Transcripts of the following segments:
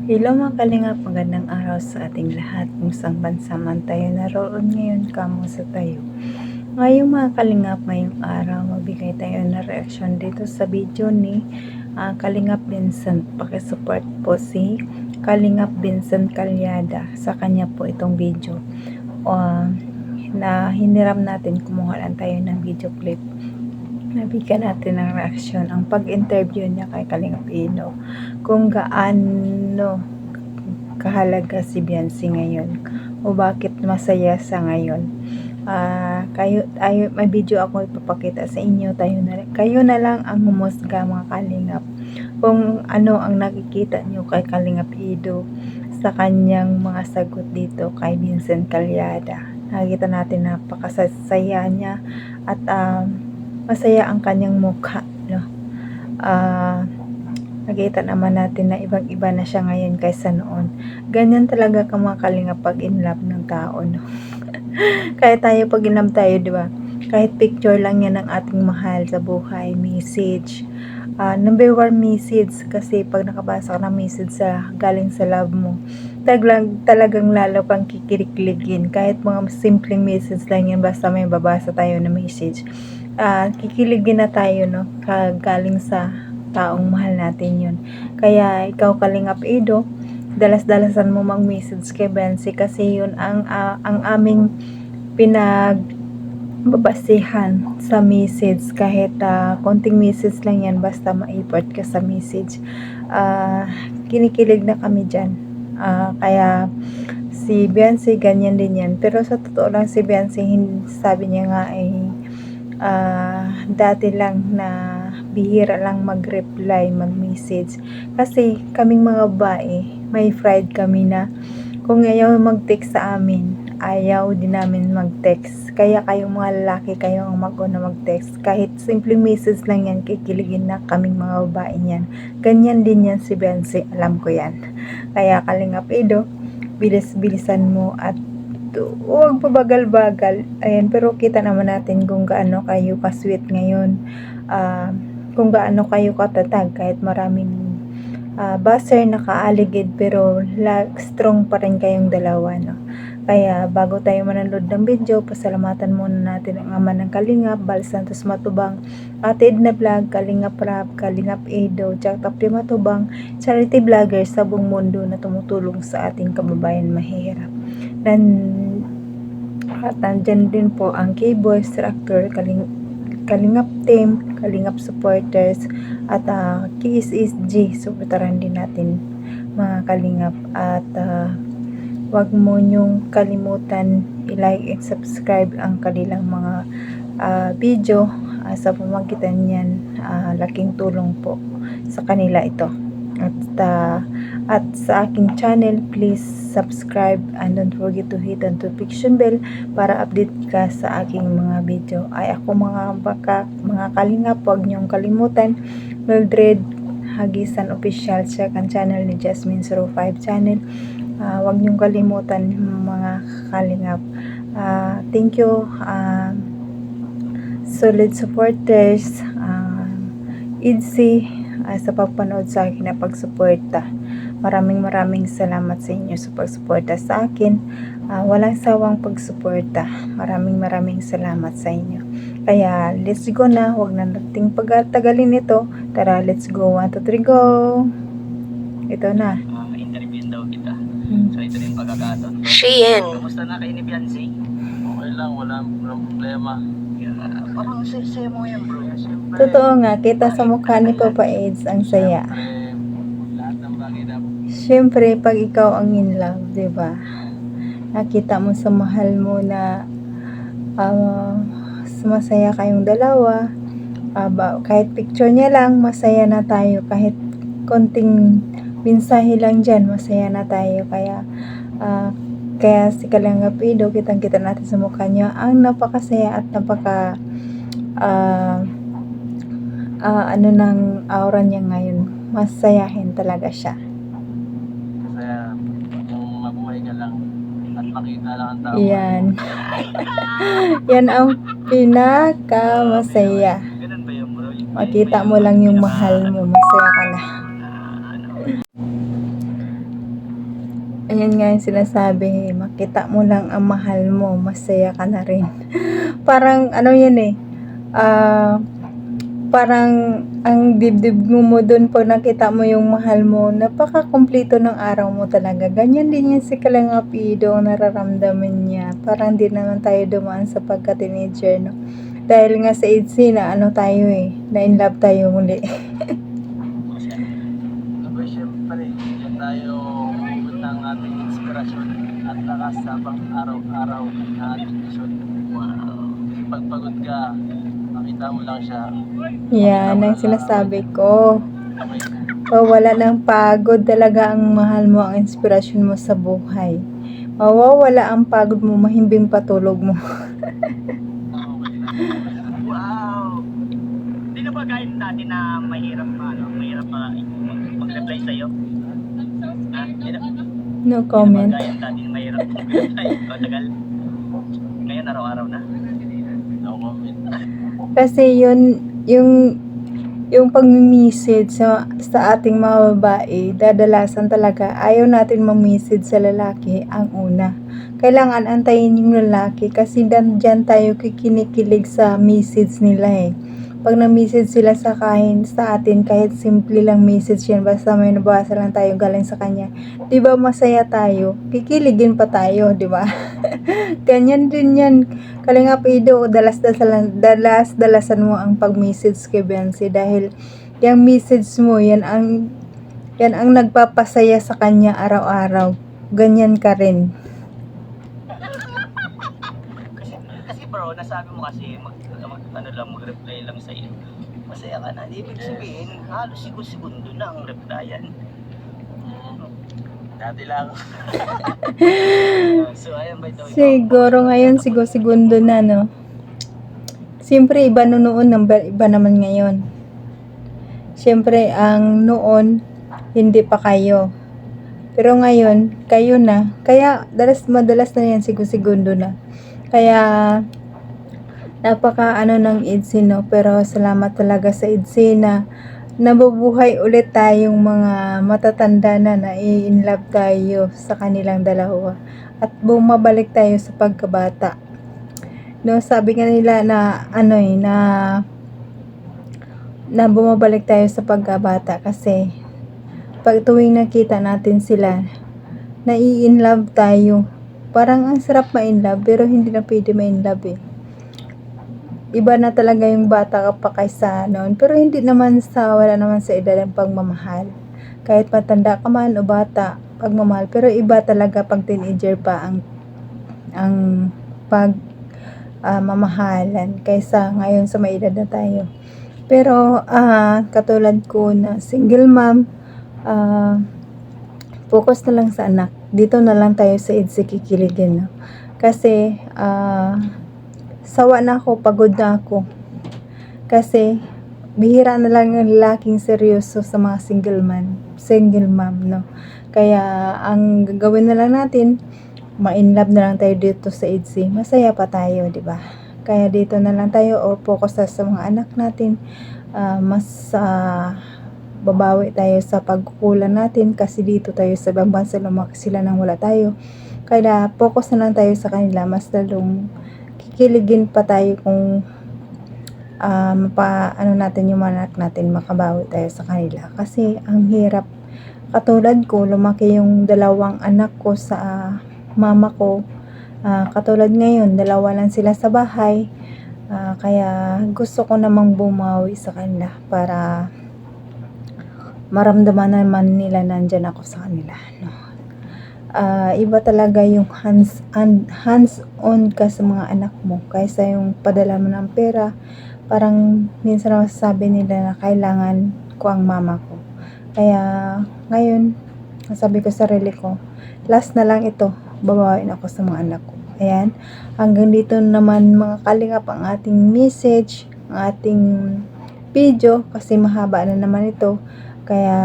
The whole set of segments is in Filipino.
Hello mga kalingap, magandang araw sa ating lahat kung saan bansa man tayo naroon ngayon, kamusta tayo. Ngayong mga kalingap, ngayong araw magbigay tayo na reaksyon dito sa video ni Kalingap Vincent. Pakisupport po si Kalingap Vincent Calyada sa kanya po itong video. Na hiniram natin, kumuha lang tayo ng video clip. Nabigyan natin ng reaksyon ang pag-interview niya kay Kalingap Ino, kung gaano kahalaga si Beyonce ngayon o bakit masaya sa ngayon. May video ako ipapakita sa inyo, kayo na lang ang humusga mga kalingap kung ano ang nakikita nyo kay Kalingap Ido sa kanyang mga sagot dito kay Vincent Calyada. Nakikita natin napakasaya niya at masaya ang kanyang mukha, no? Nakita naman natin na ibang-iba na siya ngayon kaysa noon. Ganyan talaga ka mga kalingap pag in love ng tao, no? Kaya tayo pag in love tayo, di ba? Kahit picture lang yan ng ating mahal sa buhay, message. Number one message, kasi pag nakabasa ka ng message galing sa love mo, talagang lalo kang kikiligin. Kahit mga simpleng message lang yan, basta may babasa tayo na message. Kikiligin na tayo, no? Galing sa taong mahal natin yun. Kaya ikaw Kalingap Ido, dalas-dalasan mo mag-message kay Beyonce kasi yun ang aming pinagbabasihan sa message. Kahit konting message lang yan, basta ma-effort ka sa message. Kinikilig na kami dyan. Kaya si Beyonce ganyan din yan, pero sa totoo lang si Beyonce, sabi niya nga ay dati lang na bihira lang mag-reply, mag-message. Kasi kaming mga babae, may pride kami na kung ayaw mag-text sa amin, ayaw din namin mag-text. Kaya kayong mga lalaki, kayo ang mag-una mag-text. Kahit simpleng message lang yan, kikiligin na kaming mga babae niyan. Ganyan din yan si Beyonce, alam ko yan. Kaya Kalingap Ido, bilis-bilisan mo at huwag pabagal-bagal. Ayan, pero kita naman natin kung gaano kayo ka-sweet ngayon. Kung gaano kayo katatag kahit maraming buzzer nakaaligid, pero strong pa rin kayong dalawa, no? Kaya bago tayo manood ng video, pasalamatan muna natin ang ama ng Kalingap, Bal Santos Matubang, Ate Edna Vlog, Kalingap Rap, Kalingap Edo, Jack Tapri Matubang, charity vlogger sa buong mundo na tumutulong sa ating kababayan mahihirap. At nandyan din po ang K-Boys, Tractor, Kalingap Team, Kalingap Supporters, at KSSG. Supportaran din natin mga Kalingap. At wag mo nyong kalimutan i-like and subscribe ang kanilang mga video. Sa pamamagitan niyan, laking tulong po sa kanila ito. At sa aking channel, please subscribe and don't forget to hit the notification bell para update ka sa aking mga video. Ay ako mga kalingap, huwag niyong kalimutan, Mildred Hagisan Official, check ang channel ni Jasmine05 channel. Huwag niyong kalimutan mga kalingap. Thank you solid supporters, IDSI, sa pagpanood sa akin na pagsuporta. Maraming salamat sa inyo sa pagsuporta sa akin. Walang sawang pagsuporta. Maraming salamat sa inyo. Kaya let's go na, huwag na nating pagtagalin ito. Tara, let's go. 1, 2, 3, go. Ito na. Interview daw kita. So ito din pagkakataon. Shein. Kamusta na kayo ni Beyonce? Okay lang, walang problema. Parang saya mo yan, bro. Totoo nga, kita sa mukha ni Papa Eds ang saya. Lahat ng bagay na Siyempre, pag ikaw ang in love, diba? Nakita mo sa mahal mo na masaya kayong dalawa. Kahit picture niya lang, masaya na tayo. Kahit konting mensahe lang dyan, masaya na tayo. Kaya si Kalingap Ido, kitang-kita natin sa mukha niya ang napakasaya at ng aura niya ngayon. Masayahin talaga siya. masaya. Yung mabuhay ka lang at makita lang ang tao. Yan. Yan ang pinaka-masaya. Ganun ba yun, bro? Makita mo lang yung mahal mo, masaya ka na. Ayan nga yung sinasabi, makita mo lang ang mahal mo, masaya ka na rin. Parang ano yan eh, parang ang dibdib mo dun pag nakita mo yung mahal mo, napaka-kumpleto ng araw mo talaga. Ganyan din yan si Kalingap Ido, ang nararamdaman niya. Parang di naman tayo dumaan sa pagka-teenager, no? Dahil nga sa age na ano tayo eh, na in love tayo muli. Kasi Aba, syempre, yan tayo hugot ng ating inspirasyon at lakas sa pang-araw-araw na ating mission. wow. Kasi pagpagod ka, makita mo lang siya, Yan ang sinasabi ko. okay. Wala ng pagod, talaga ang mahal mo, ang inspirasyon mo sa buhay. Mawawala ang pagod mo, mahimbing patulog mo. Wow! Hindi na ba kahit dati na mahirap mag-reply sa'yo? Ha? Hindi na No comment. gaya dati na mahirap mag-reply. Tagal. Ngayon araw-araw na. No comment. Kasi yung pag-message sa ating mga babae, dadalasan talaga. Ayaw natin mag-message sa lalaki ang una. Kailangan antayin yung lalaki kasi dyan tayo kikinikilig sa message nila eh. Pag na-message sila sa atin, kahit simple lang message yan, basta may nabasa lang tayo galing sa kanya, di ba masaya tayo? Kikiligin pa tayo, di ba? Ganyan din yan. Kalingap Ido, dalas-dalasan mo ang pag-message kay Beyonce dahil yung message mo, yan ang nagpapasaya sa kanya araw-araw. Ganyan ka rin. Kasi bro, nasabi mo kasi mag-reply lang sa iyo. Masaya ka na. Ibig sabihin, halos segundo na ang replyan. Dati lang. So ayan ba ito? Siguro ngayon, segundo na, no? Siyempre, iba noon, iba naman ngayon. Siyempre, ang noon, hindi pa kayo. Pero ngayon, kayo na. Kaya, madalas na yan, segundo na. Kaya, napaka ng EDSI, no? Pero salamat talaga sa EDSI na nabubuhay ulit tayong mga matatanda na in love tayo sa kanilang dalawa. At bumabalik tayo sa pagkabata. No, sabi nga nila na na bumabalik tayo sa pagkabata kasi pag tuwing nakita natin sila, in love tayo. Parang ang sarap ma-in love pero hindi na pwede ma-in love eh. Iba na talaga yung bata ka pa kaysa noon. Pero hindi naman wala naman sa edad ng pagmamahal. Kahit matanda ka man o bata, pagmamahal. Pero iba talaga pag teenager pa ang mamahalan kaysa ngayon sa may edad na tayo. Pero katulad ko na single mom, focus na lang sa anak. Dito na lang tayo sa EDSI kikiligin. No? Kasi sawa na ako, pagod na ako. Kasi bihira na lang ang lalaking seryoso sa mga single mom, no. Kaya ang gagawin na lang natin, ma-inlove na lang tayo dito sa EDSI. Masaya pa tayo, di ba? Kaya dito na lang tayo o focus sa mga anak natin. Mas babawi tayo sa pagkukulang natin kasi dito tayo sa ibang bansa lumaki sila nang wala tayo. Kaya focus na lang tayo sa kanila, mas lalong kikiligin pa tayo kung natin yung mga anak natin, makabawi tayo sa kanila kasi ang hirap. Katulad ko, lumaki yung dalawang anak ko sa mama ko. Katulad ngayon, dalawa lang sila sa bahay. Kaya gusto ko namang bumawi sa kanila para maramdaman naman nila nandyan ako sa kanila, no? Iba talaga yung hands-on ka sa mga anak mo kaysa yung padala mo ng pera. Parang minsan masasabi nila na kailangan ko ang mama ko. Kaya ngayon, sabi ko sa sarili ko, last na lang ito, babawain ako sa mga anak ko. Ayan, hanggang dito naman mga kalingap ang ating message, ang ating video kasi mahaba na naman ito. Kaya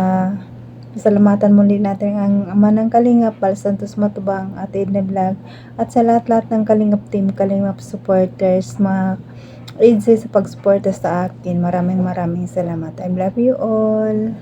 salamatan muli natin ang ama ng Kalingap, Val Santos Matubang, at Edna Vlog, at sa lahat-lahat ng Kalingap team, Kalingap supporters, mga EDSI sa pag-suporta sa akin. Maraming salamat. I love you all.